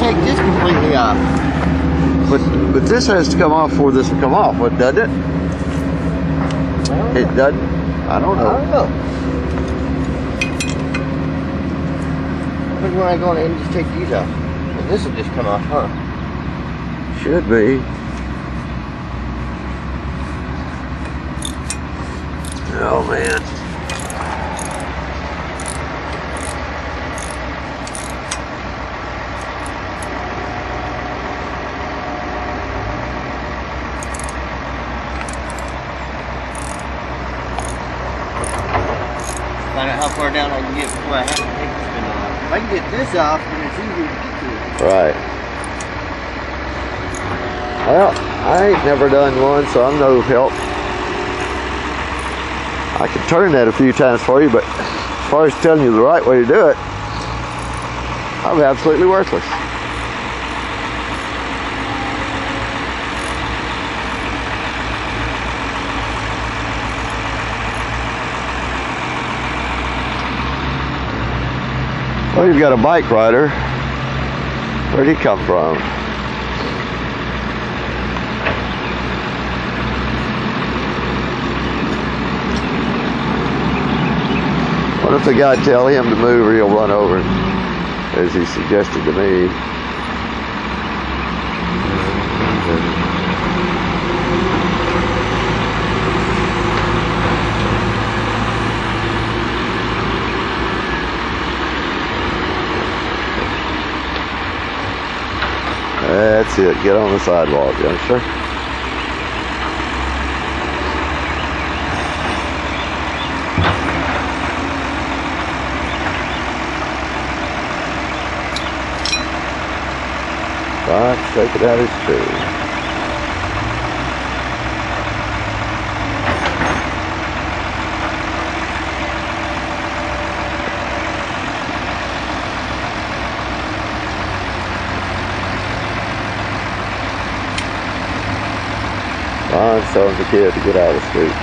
take this completely off. But this has to come off before this will come off, what, doesn't it? It doesn't? I don't know. I don't know. But when I go in and just take these off, and this will just come off, huh? Should be. Oh man. Find out how far down I can get before I have to take this thing off. If I can get this off, then it's easier to get to it. Right. Well, I ain't never done one, so I'm no help. I can turn that a few times for you, but as far as telling you the right way to do it, I'm absolutely worthless. Well, you've got a bike rider. Where'd he come from? What if the guy tell him to move or he'll run over, as he suggested to me? That's it. Get on the sidewalk, youngster. Right, take it out of his tree. Ron's telling the kid to get out of the street.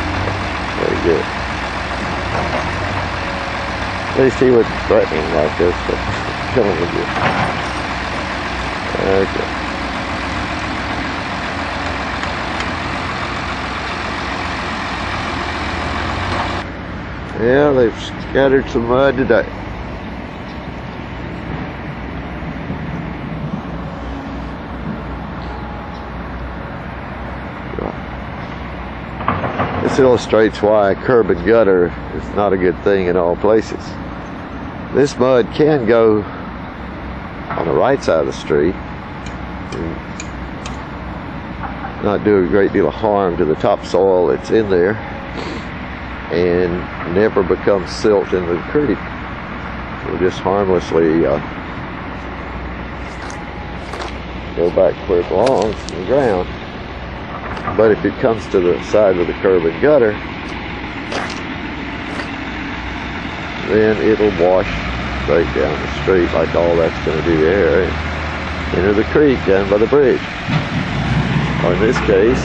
Very good. At least he wasn't threatening like this, but killing him good. Okay. Yeah, they've scattered some mud today. This illustrates why curb and gutter is not a good thing in all places. This mud can go on the right side of the street and not do a great deal of harm to the topsoil that's in there, and never become silt in the creek. It'll just harmlessly go back where it belongs in the ground. But if it comes to the side of the curb and gutter, then it'll wash straight down the street like all that's going to do there and enter the creek down by the bridge. Or in this case,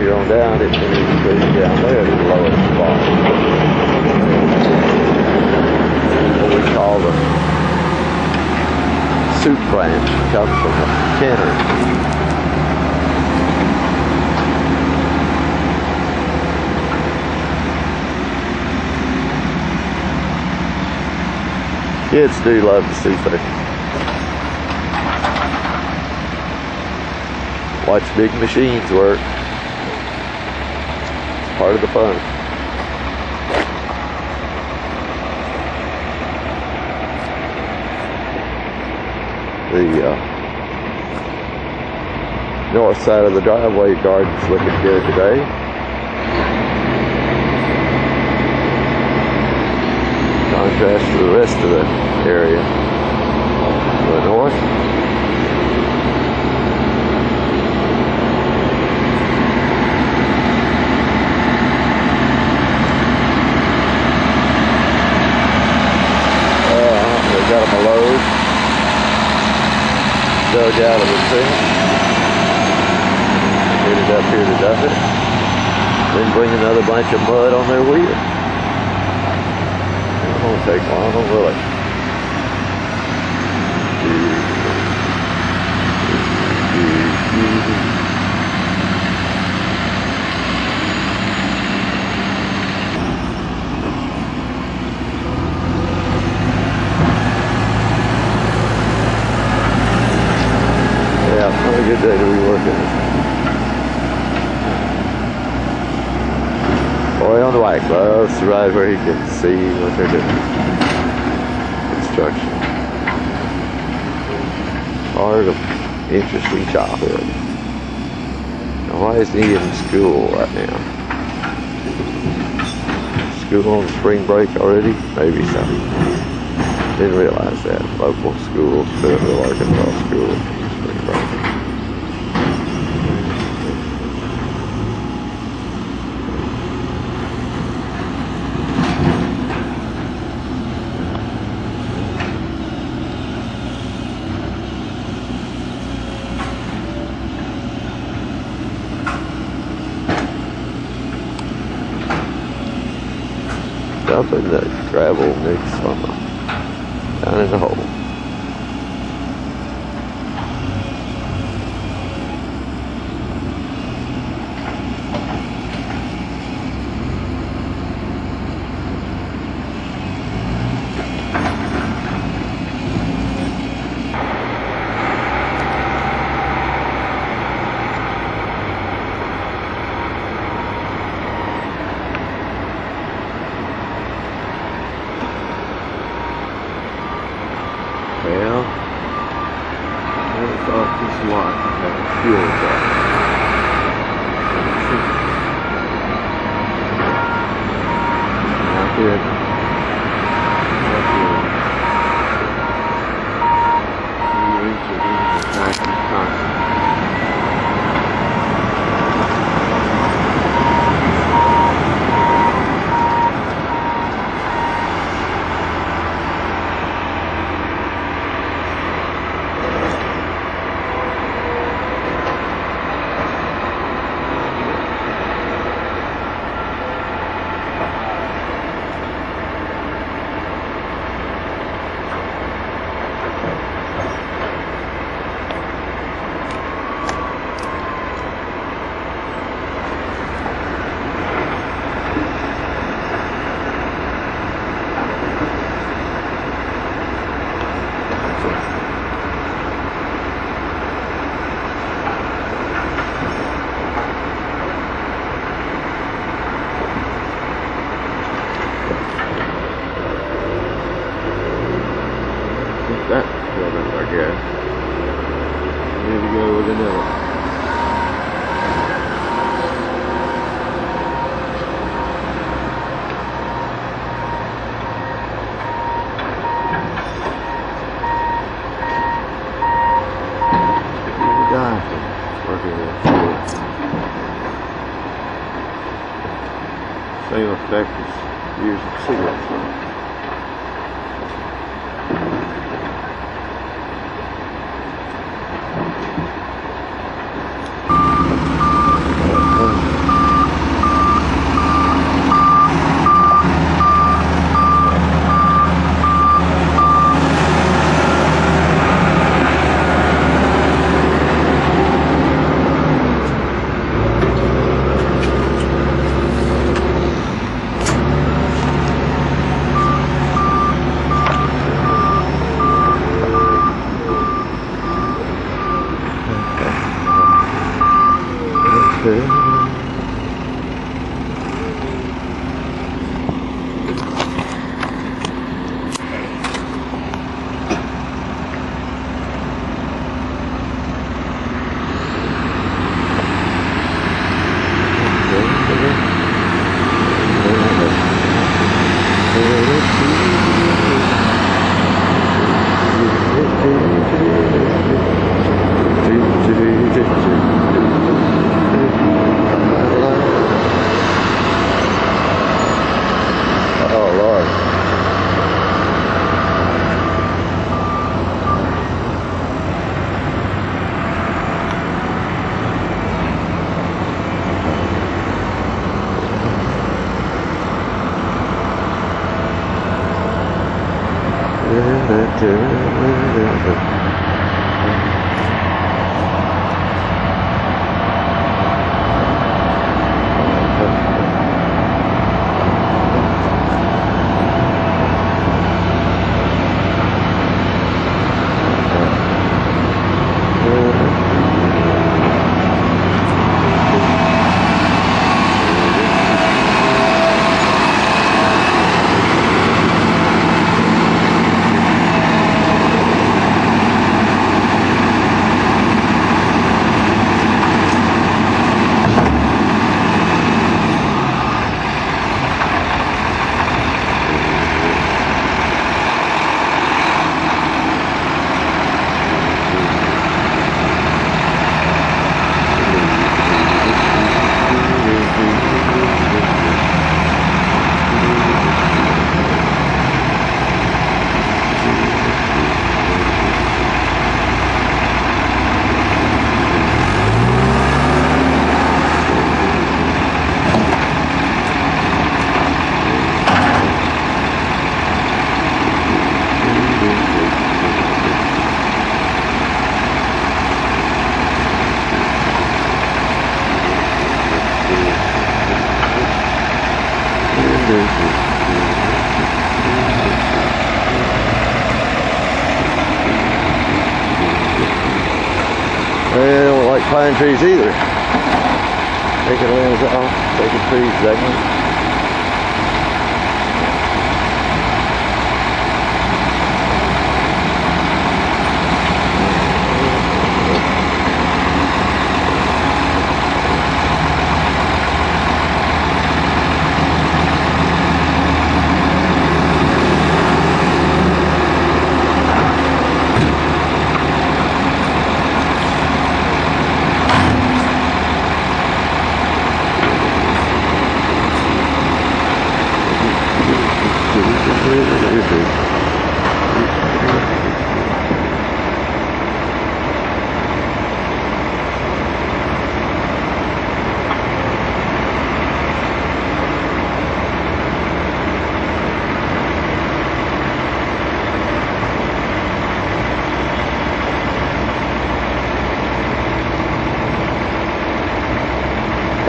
here on down, it enters the creek down there to the lowest spot. What we call the soup branch comes from the cannery. Kids do love to see fish. Watch big machines work. It's part of the fun. The north side of the driveway garden's looking good today. Contrast to the rest of the area to the north. They got them a load dug out of the tree, headed up here to dump it, then bring another bunch of mud on their wheel. It won't take long, will it? day to be working. Boy on the bike loves to ride where he can see what they're doing. Construction. Part of interesting childhood. Now, why is he in school right now? School on spring break already? Maybe so. Didn't realize that. Local schools, Fayetteville, Arkansas school, spring break. Dumping the gravel mix from down in the hole. Well, I never thought this lot had a fuel truck. Not good. Not good. You reach it in the back of the constant. That building, I guess. Here we go with another. Here's a guy working with fuel. Same effect as years of cigarette smoke. They don't like pine trees either. Taking limbs off, taking trees segments.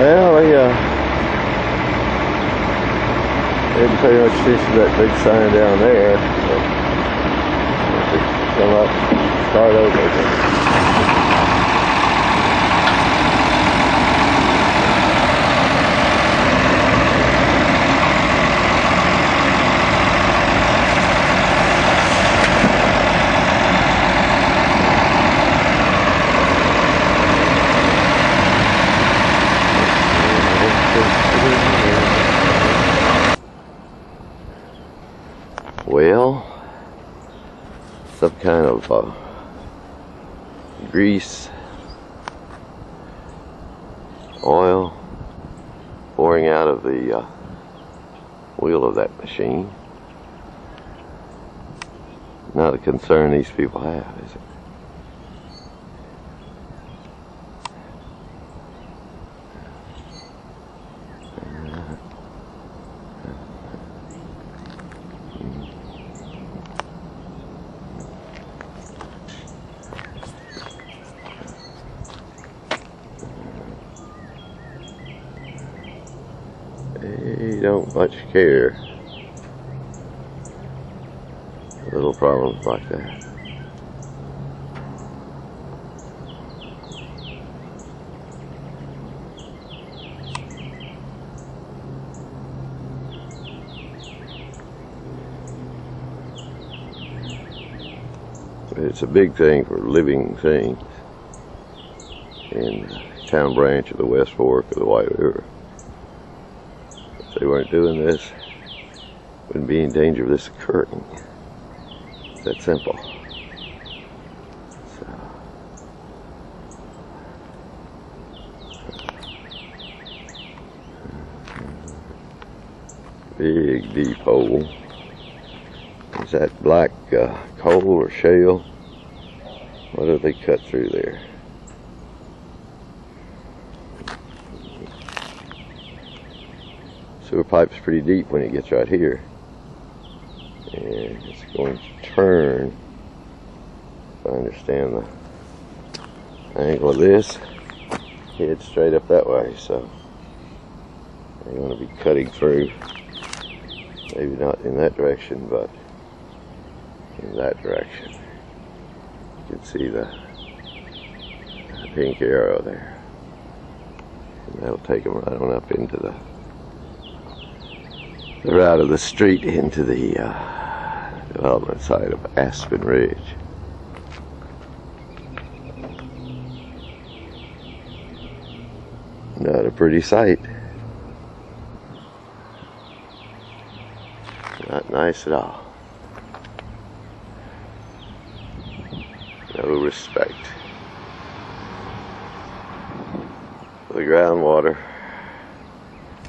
Well, they didn't pay much attention to that big sign down there. So come up, start over. Well, some kind of grease, oil pouring out of the wheel of that machine. Not a concern these people have, is it? They don't much care. Little problems like that. It's a big thing for living things in the town branch of the West Fork of the White River. If they weren't doing this, wouldn't be in danger of this occurring. It's that simple. So. Big deep hole. Is that black coal or shale? What do they cut through there? Sewer pipe's pretty deep when it gets right here. And it's going to turn, if I understand the angle of this, head straight up that way. So you're going to be cutting through, maybe not in that direction, but in that direction. You can see the pink arrow there. And that'll take them right on up into the route of the street into the development site of Aspen Ridge. Not a pretty sight. Not nice at all. No respect for the groundwater,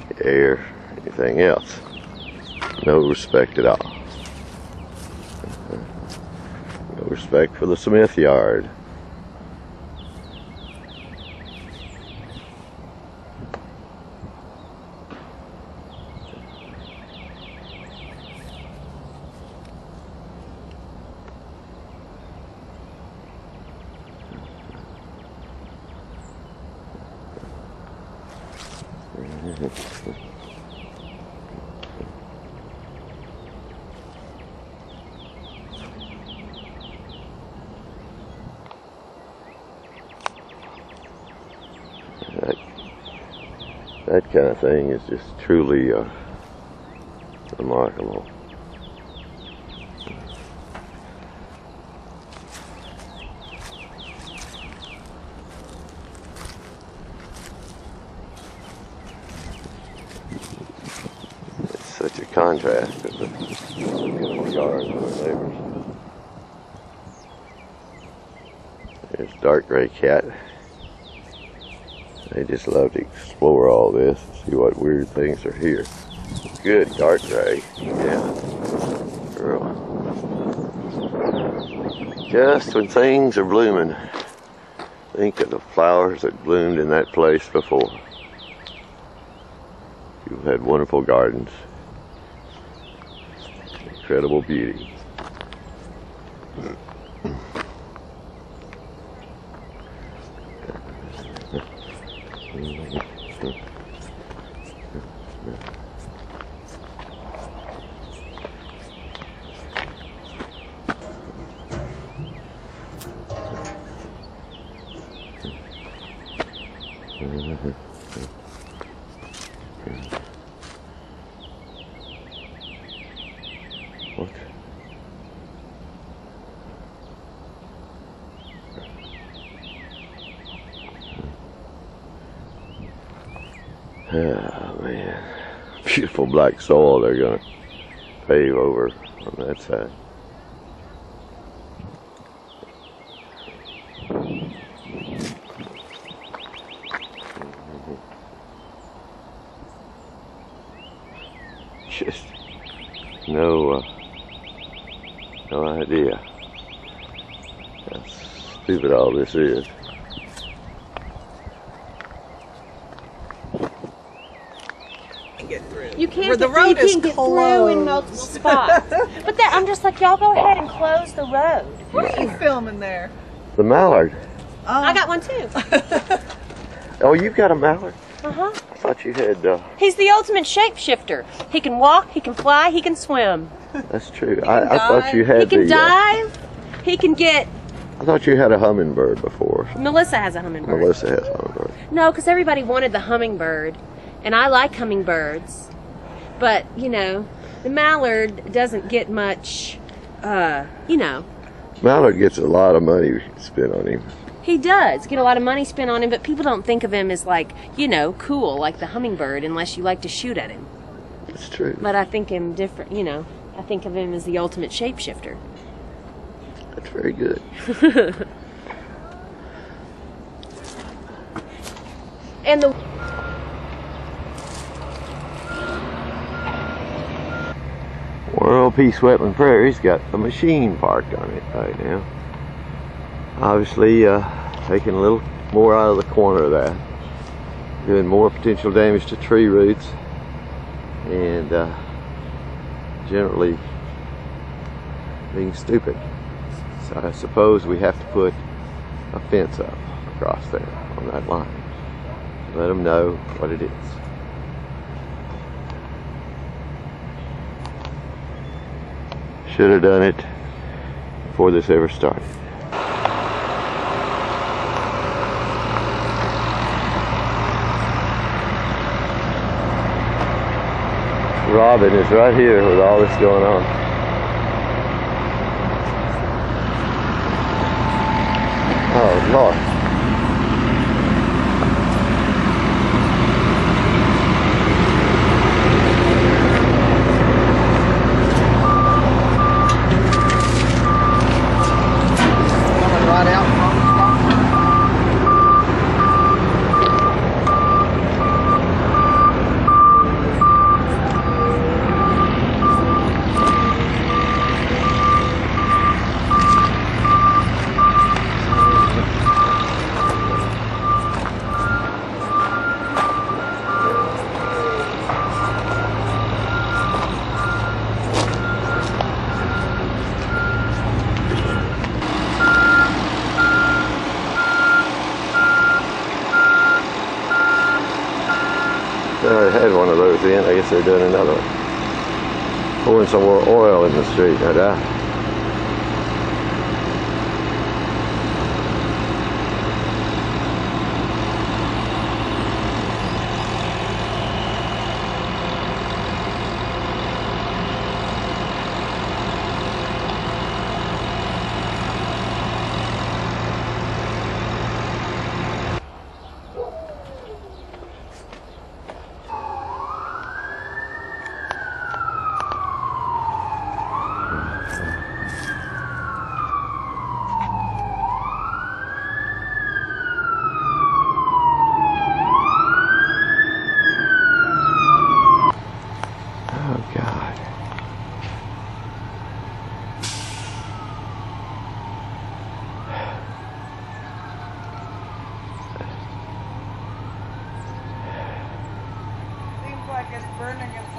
the air, anything else. No respect at all. No respect for the Smith yard. That kind of thing is just truly remarkable. It's such a contrast to the beautiful yards of our neighbors. There's dark gray cat. They just love to explore all this and see what weird things are here. Good dark gray. Yeah. Girl. Just when things are blooming, think of the flowers that bloomed in that place before. You've had wonderful gardens. Incredible beauty. What? Oh man, beautiful black soil they're gonna pave over on that side. Just no idea how stupid all this is. You can't Where the get, road you is can get through in multiple spots. But that, I'm just like, y'all go ahead and close the road. What are you filming there? The mallard. I got one too. Oh, you've got a mallard? Uh-huh. I thought you had. He's the ultimate shapeshifter. He can walk, he can fly, he can swim. That's true. I thought you had. He can dive. He can get. I thought you had a hummingbird before. Melissa has a hummingbird. Melissa has a hummingbird. No, because everybody wanted the hummingbird, and I like hummingbirds, but you know, the mallard doesn't get much. You know. Mallard gets a lot of money spent on him. He does get a lot of money spent on him, but people don't think of him as like, you know, cool like the hummingbird unless you like to shoot at him. That's true. But I think him different, you know. I think of him as the ultimate shapeshifter. That's very good. And the World Peace Wetland Prairie's got a machine parked on it right now. Obviously, taking a little more out of the corner of that, doing more potential damage to tree roots, and generally being stupid. So I suppose we have to put a fence up across there on that line. Let them know what it is. Should have done it before this ever started. Robin is right here with all this going on. Oh Lord. Right out from the I had one of those in. I guess they're doing another one. Pouring some more oil in the street, no doubt.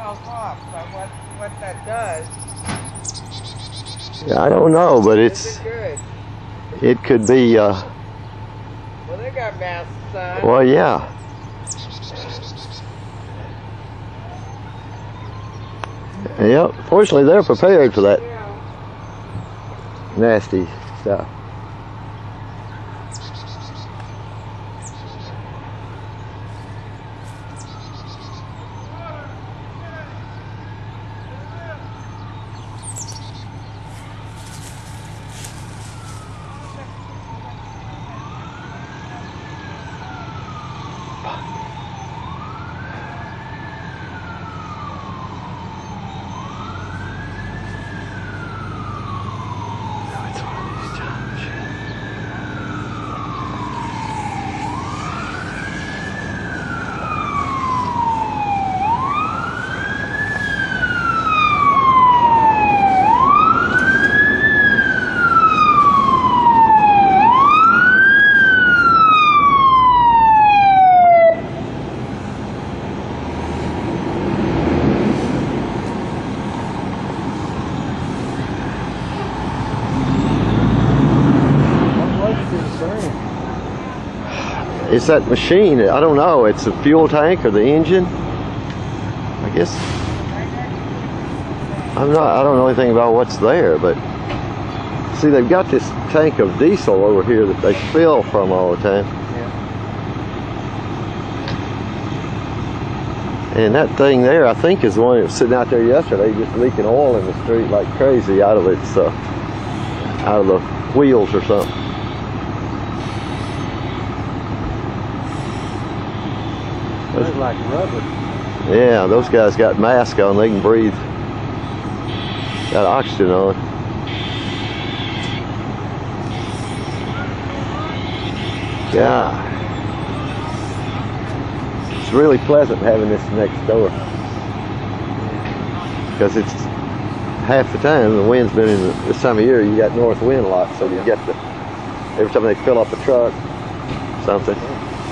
falls off. So what that does? Yeah, I don't know, but Is it good? it could be. Well, they got masks on. Well, yeah. Yep. Fortunately, they're prepared for that nasty stuff. It's that machine. I don't know. It's the fuel tank or the engine. I guess. I don't know anything about what's there, but see, they've got this tank of diesel over here that they fill from all the time. Yeah. And that thing there, I think, is the one that was sitting out there yesterday, just leaking oil in the street like crazy out of its, out of the wheels or something. Looks like rubber. Yeah, those guys got masks on. They can breathe. Got oxygen on. Yeah. It's really pleasant having this next door. Because it's half the time the wind's been in this time of year, you got north wind a lot, so you get the, every time they fill up a truck, something.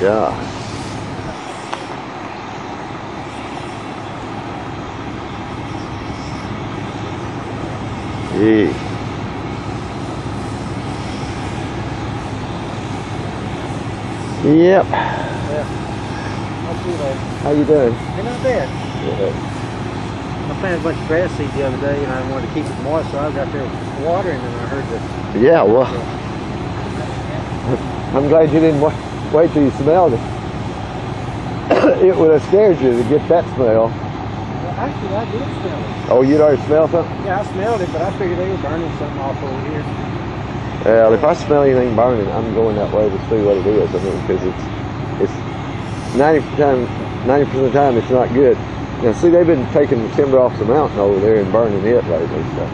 Yeah. Yeah. Yep. Yeah. I'll see you later. How you doing? Ain't not bad. Yeah. I planted a bunch of grass seeds the other day, and I wanted to keep it moist, so I was out there watering, and I heard this. Yeah, well, I'm glad you didn't wait till you smelled it. It would have scared you to get that smell. Well, actually, I did smell it. Oh, you'd already smelled something? Yeah, I smelled it, but I figured they were burning something off over here. Well, if I smell anything burning, I'm going that way to see what it is. I mean, because it's 90% of the time it's not good. Now, see, they've been taking the timber off the mountain over there and burning it lately, so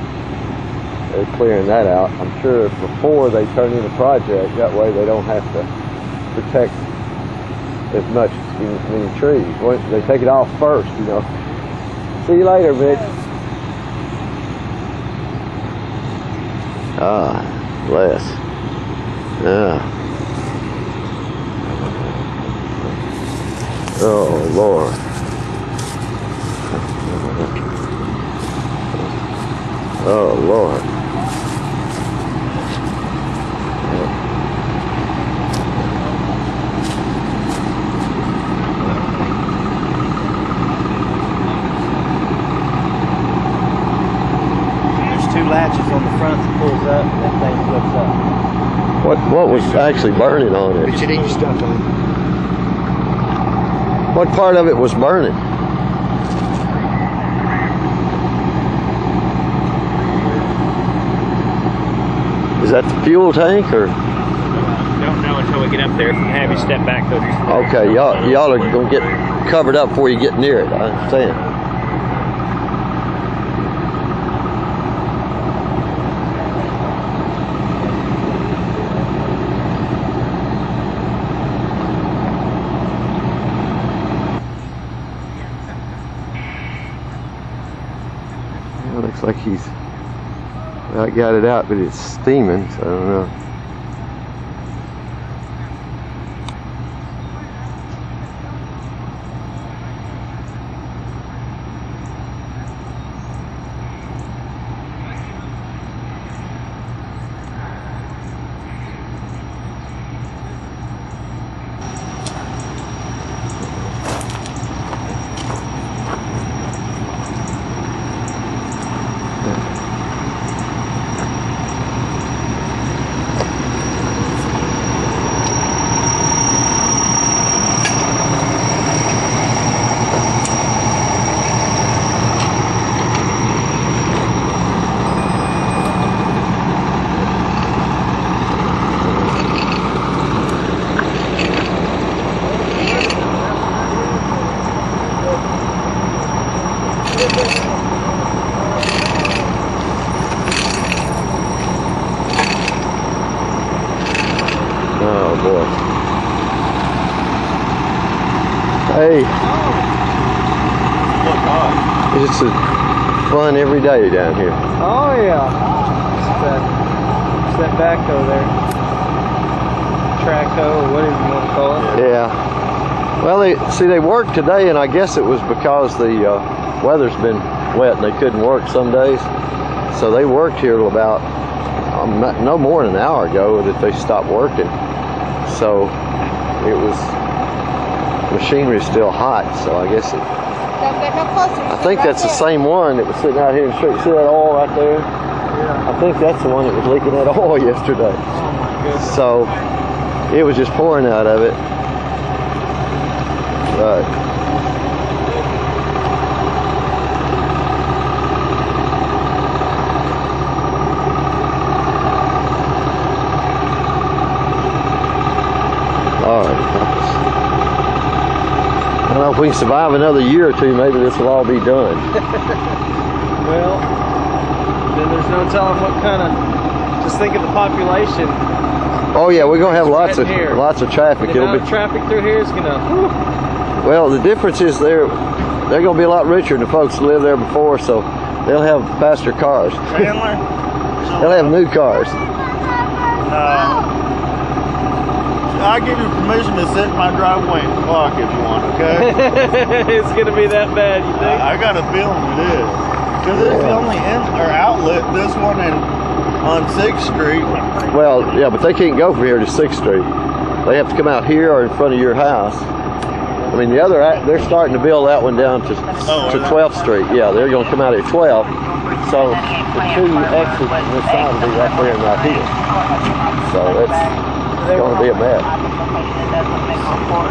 they're clearing that out. I'm sure before they turn in a project, that way they don't have to protect as much many trees. They take it off first, you know. See you later, Mitch. Ah, bless. Yeah. Oh, Lord. Oh, Lord. There's two latches on the front that pulls up, and that thing flips up. What was actually burning on it? But you need your stuff on. What part of it was burning? Is that the fuel tank or? Don't know until we get up there and have you step back. Okay, y'all are gonna get covered up before you get near it. I understand. It looks like he's got it out, but it's steaming, so I don't know. was. Hey, it's just fun every day down here. Oh yeah. It's that backhoe there. Trackhoe, or whatever you want to call it. Yeah. Well, they worked today, and I guess it was because the weather's been wet and they couldn't work some days. So they worked here till about no more than an hour ago that they stopped working. So it was, the machinery is still hot, so I guess it, I think that's the same one that was sitting out here in the street. See that oil right there? Yeah. I think that's the one that was leaking that oil yesterday. Oh my goodness. So it was just pouring out of it. But all right. I don't know if we can survive another year or two, maybe this will all be done. Well, then there's no telling what kind of, just think of the population. Oh yeah, we're gonna have lots of traffic. The amount of traffic through here is gonna, whew. Well, the difference is they're gonna be a lot richer than the folks who lived there before, so they'll have faster cars. Chandler? They'll have new cars. I'll give you permission to sit in my driveway and clock if you want, okay? It's gonna be that bad, you think? I got a feeling it is. Because it's the only outlet, this one on 6th Street. Well, yeah, but they can't go from here to 6th Street. They have to come out here or in front of your house. I mean, the other, they're starting to build that one down to 12th Street. Yeah, they're going to come out at 12. So the two exits on this side will be right there and right here. So it's going to be a mess.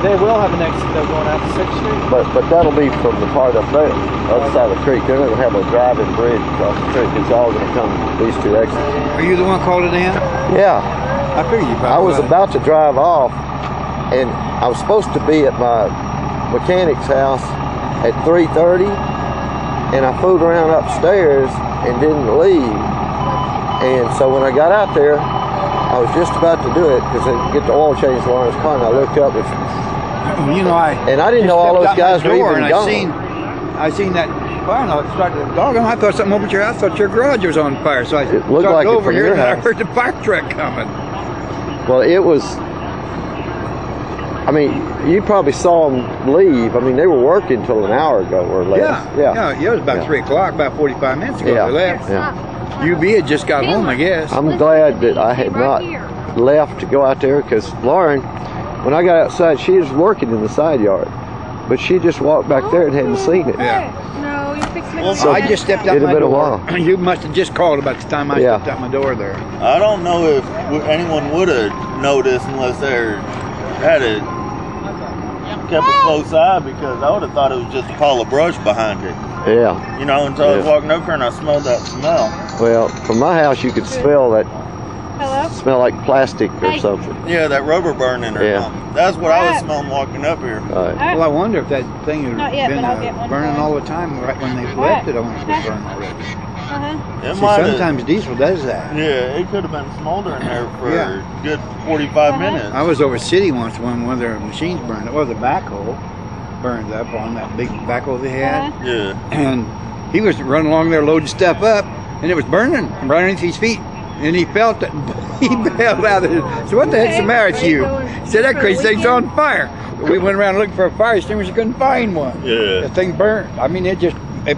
They will have an exit though going out to 6th Street. But that'll be from the part up there, other side of the creek. They're not going to have a driving bridge across the creek. It's all going to come these two exits. Are you the one called it in? Yeah. I figured you probably I was about to drive off, and I was supposed to be at my mechanic's house at 3:30, and I fooled around upstairs and didn't leave. And so when I got out there, I was just about to do it because I get the oil change in Lauren's car, and I looked up, You know, I didn't know all those guys were even gone. I seen that fire, and I started to dog, and I thought something over at your house. I thought your garage was on fire, so I It looked started like it over from here, your and I house. heard the fire truck coming. Well, it was, I mean, you probably saw them leave. I mean, they were working till an hour ago or less. Yeah, it was about 3 o'clock, about 45 minutes ago they left. Yeah. UB had just got home, I guess. I'm glad that I had not left to go out there, because Lauren, when I got outside, she was working in the side yard, but she just walked back there and hadn't seen it. Yeah. No, you're fixing Well, So I just stepped out It'd my have been a door. while. You must have just called about the time I stepped out my door there. I don't know if anyone would have noticed unless they had it kept a close eye, because I would have thought it was just a pile of brush behind it. Yeah. You know, until I was walking over and I smelled that smell. Well, from my house, you could smell that. Hello? Smell like plastic or something. Yeah, that rubber burning or something. That's what I was smelling walking up here. Right. Well, I wonder if that thing had Not yet, been but I'll get one burning for you. all the time right when they left it. I wonder if it was burning already. It See, might have. sometimes diesel does that. Yeah, it could have been smoldering there for Yeah. a good 45 minutes. I was over city once when one of their machines burned. Well, the backhoe burned up on that big backhoe they had. Yeah. And he was running along there loading stuff up, and it was burning right underneath his feet. And he felt it. He bailed out of it. So what the heck's the matter with you? He said, that crazy thing's on fire. We went around looking for a fire extinguisher, couldn't find one. Yeah. The thing burned. I mean, it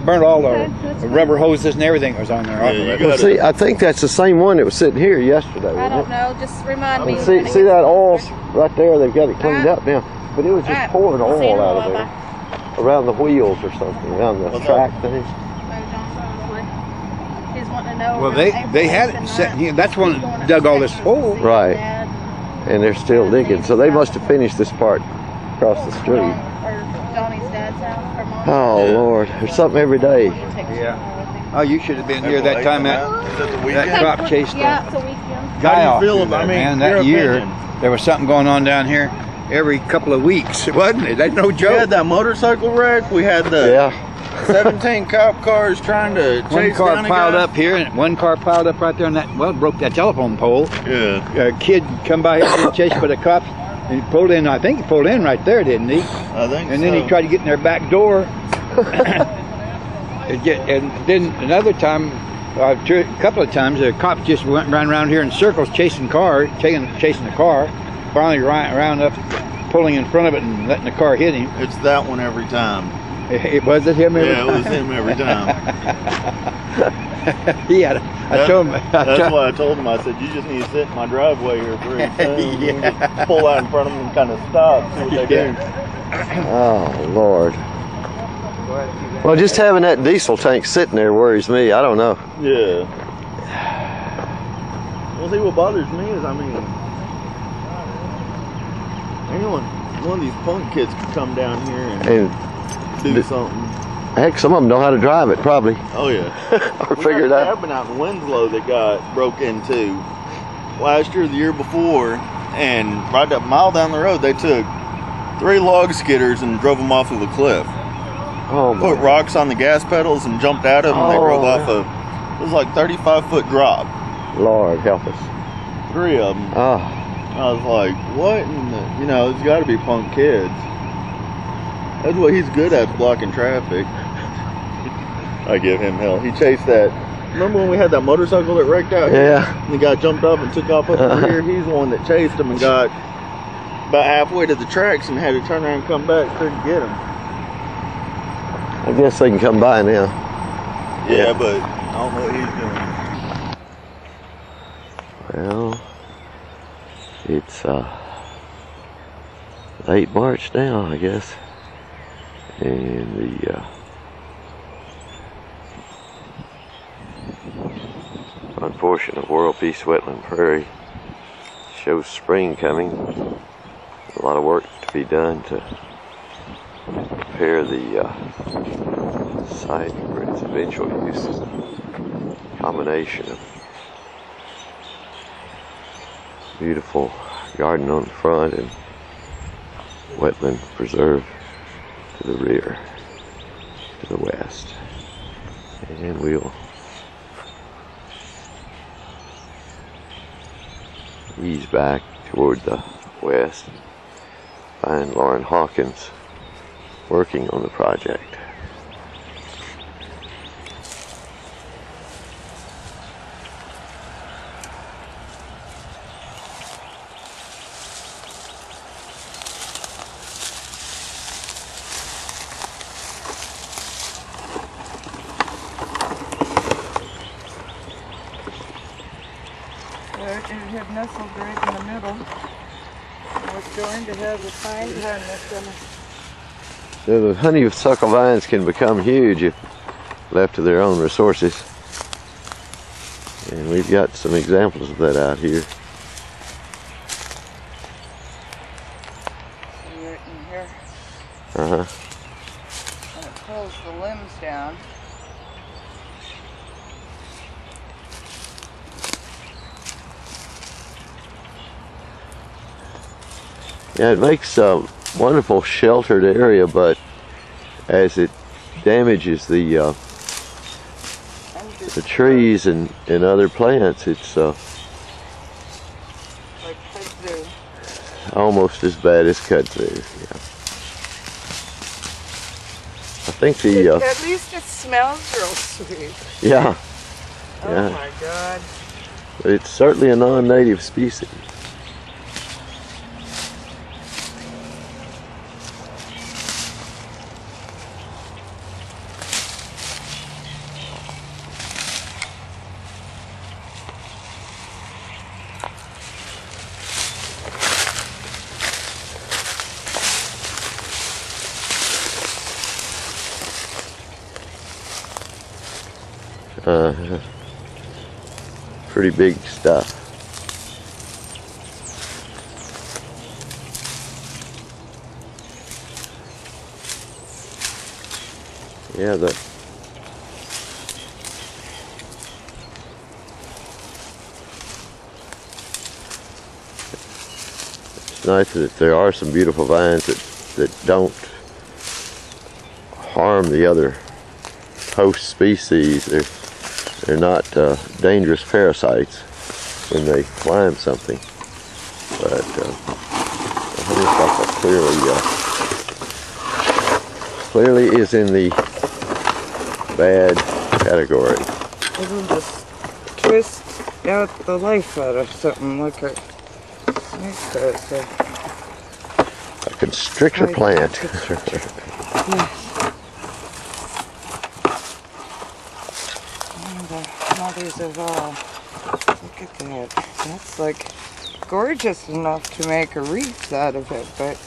burned all the rubber hoses and everything that was on there. Off of you it. got Well, see, I think that's the same one that was sitting here yesterday. I wasn't don't know. Just remind me. it? See that oil right there? They've got it cleaned up now. But it was just pouring oil out of there. Around the wheels or something, around the track thing. He's wanting to know. Well, they had it set. That's one that dug all this hole. Right. And they're still digging. So they must have finished this part across the street. Or Donnie's dad's house. Or mom's. Oh, Lord. There's something every day. Yeah. Oh, you should have been here that time Is that the that weekend? crop chased Yeah, that it's a weekend. guy How off do you feel through about, there, man. your That year, opinion? there was something going on down here every couple of weeks, wasn't it? That's no We joke. had that motorcycle wreck. We had the 17 cop cars trying to chase One car down a piled guy. up here, and one car piled up right there on that, well, broke that telephone pole. Yeah. A kid come by here and get chased by the cops, and he pulled in, I think he pulled in right there, didn't he? I think And so. then he tried to get in their back door. And then another time, a couple of times, the cops just ran around here in circles chasing the car. Finally round up, pulling in front of it and letting the car hit him. It's that one every time. Was it him every time? Yeah, it was him every time. I told him. That's why I told him. I said, you just need to sit in my driveway here pretty soon. You can just pull out in front of them and kind of stop, see what they do. Oh, Lord. Well, just having that diesel tank sitting there worries me. I don't know. Yeah. Well, see, what bothers me is, I mean, one of these punk kids could come down here and do something. Heck, some of them know how to drive it, probably. Oh, yeah. Or figure it out. I've been out in Winslow that got broke into last year, the year before, and right a mile down the road, they took 3 log skidders and drove them off of a cliff. Oh, Put my. rocks on the gas pedals and jumped out of them. They drove off yeah. it was like 35-foot drop. Lord, help us. 3 of them. Oh, I was like, what in the, it's got to be punk kids. That's what he's good at, is blocking traffic. I give him hell. He chased that. Remember when we had that motorcycle that wrecked out here? yeah. And the guy jumped up and took off up the rear. He's the one that chased him and got about halfway to the tracks and had to turn around and come back. Couldn't get him. I guess they can come by now. Yeah, but I don't know what he's doing. Well, it's late March now, I guess. And the unfortunate World Peace Wetland Prairie shows spring coming. A lot of work to be done to prepare the site for its eventual use. Combination of beautiful garden on the front and wetland preserve to the rear, to the west. And we'll ease back toward the west, find Lauren Hawkins working on the project. It had nestled right in the middle. It's going to have the pine behind this summer. So the honeysuckle vines can become huge if left to their own resources. And we've got some examples of that out here. Right in here. Uh-huh. And it pulls the limbs down. Yeah, it makes a wonderful sheltered area, but as it damages the trees and other plants, it's Like kudzu. almost as bad as kudzu. Yeah. I think the At least it smells real sweet. yeah, Oh yeah, my God. but it's certainly a non-native species. Pretty big stuff. Yeah, it's nice that there are some beautiful vines that don't harm the other host species. They're not dangerous parasites when they climb something. But the honeysuckle clearly is in the bad category. It'll just twist out the life out of something like a constrictor plant. Yes. One of the mothers of all. Look at that. That's like gorgeous enough to make a wreath out of it, but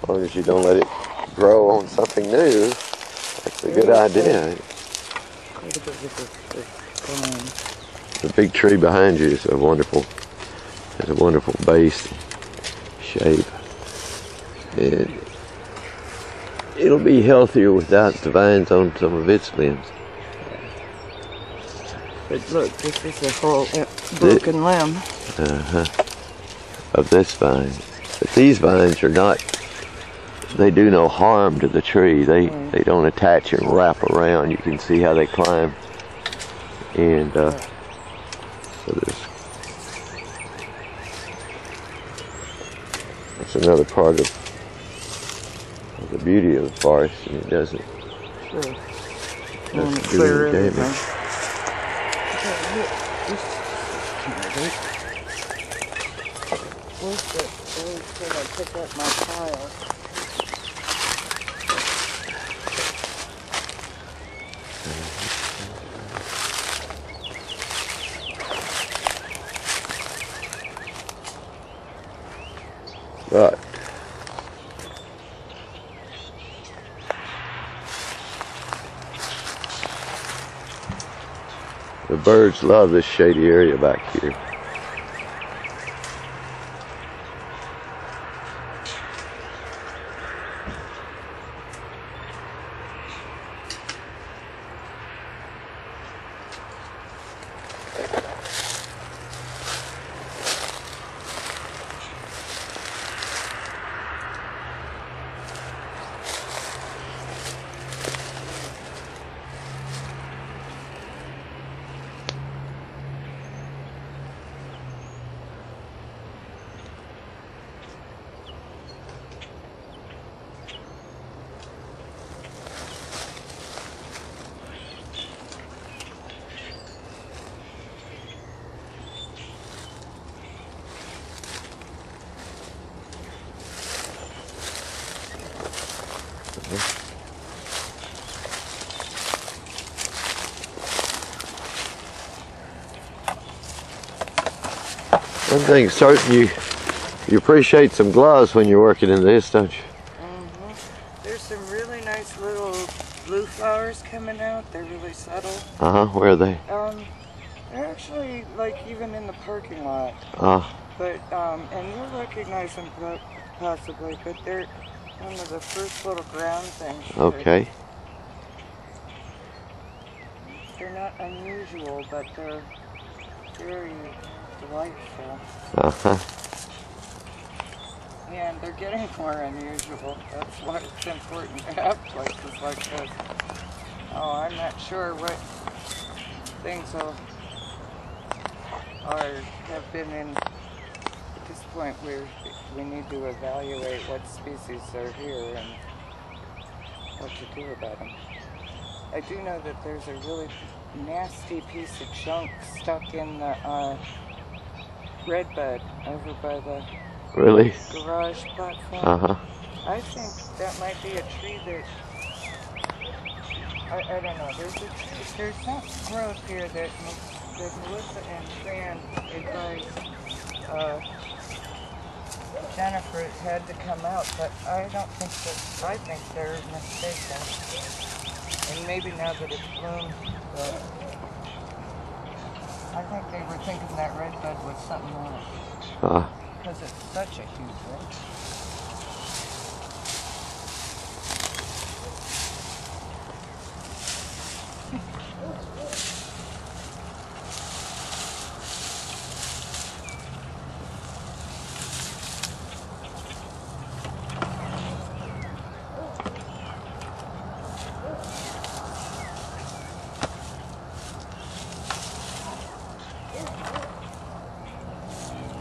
As long as you don't let it grow on something new, that's a good idea. The big tree behind you is has a wonderful base shape. And it'll be healthier without the vines on some of its limbs. But look, this is a whole broken limb. Of this vine. But these vines are not, they do no harm to the tree. They don't attach and wrap around. You can see how they climb. And so that's another part of the beauty of the forest, and it doesn't do any damage. I pick up my pile. But the birds love this shady area back here. One thing certain, you appreciate some gloves when you're working in this, don't you? There's some really nice little blue flowers coming out. They're really subtle. Where are they? They're actually like even in the parking lot. But and you'll recognize them possibly, but they're one of the first little ground things. Okay. They're not unusual, but they're very delightful. And they're getting more unusual. That's why it's important to have places like this. Oh, I'm not sure what things have been in. At this point, we need to evaluate what species are here and what to do about them. I do know that there's a really nasty piece of junk stuck in the redbud over by the garage platform. I think that might be a tree that I don't know. There's some growth here that Melissa and Fran advised Jennifer had to come out, but I don't think that. I think they're mistaken. And maybe now that it's bloomed, but I think they were thinking that redbud was something on it. Because it's such a huge one.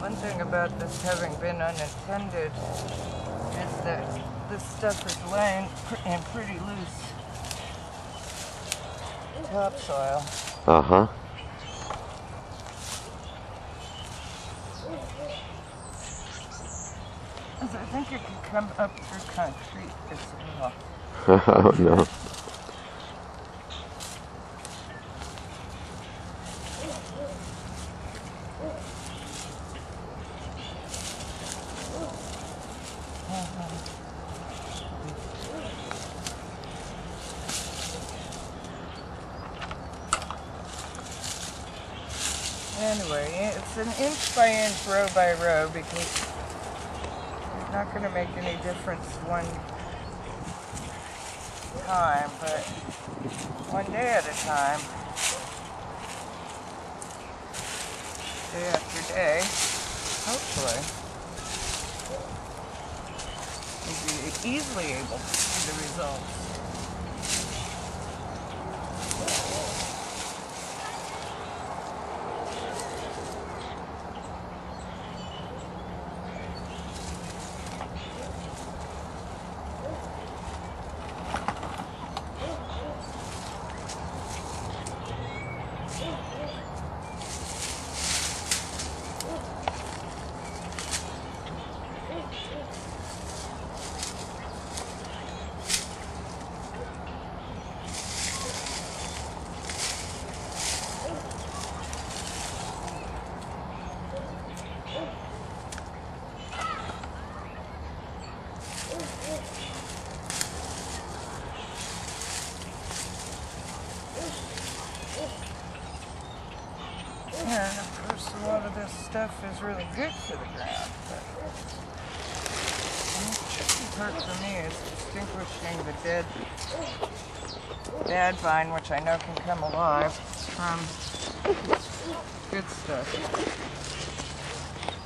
One thing about this having been unintended is that this stuff is laying in pretty loose topsoil. Uh-huh. I think it can come up through concrete as well. Oh, no. Anyway, it's an inch by inch, row by row, because it's not going to make any difference one time, but one day at a time, day after day, hopefully, we'll be easily able to see the results. Yeah, and of course a lot of this stuff is really good for the ground, but the tricky part for me is distinguishing the bad vine, which I know can come alive, from good stuff.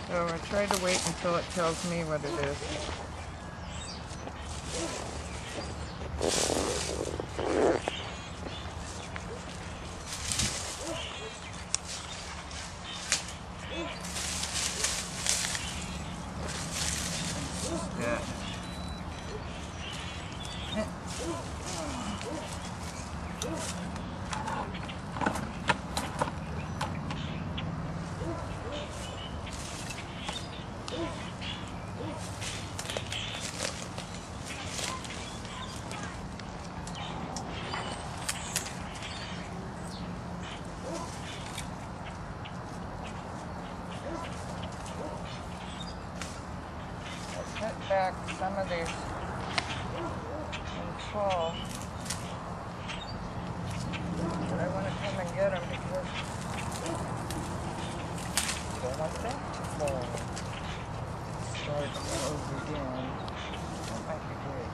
So I try to wait until it tells me what it is. Back some of these in fall, but I want to come and get them because I don't think fall starts over again. That might be great.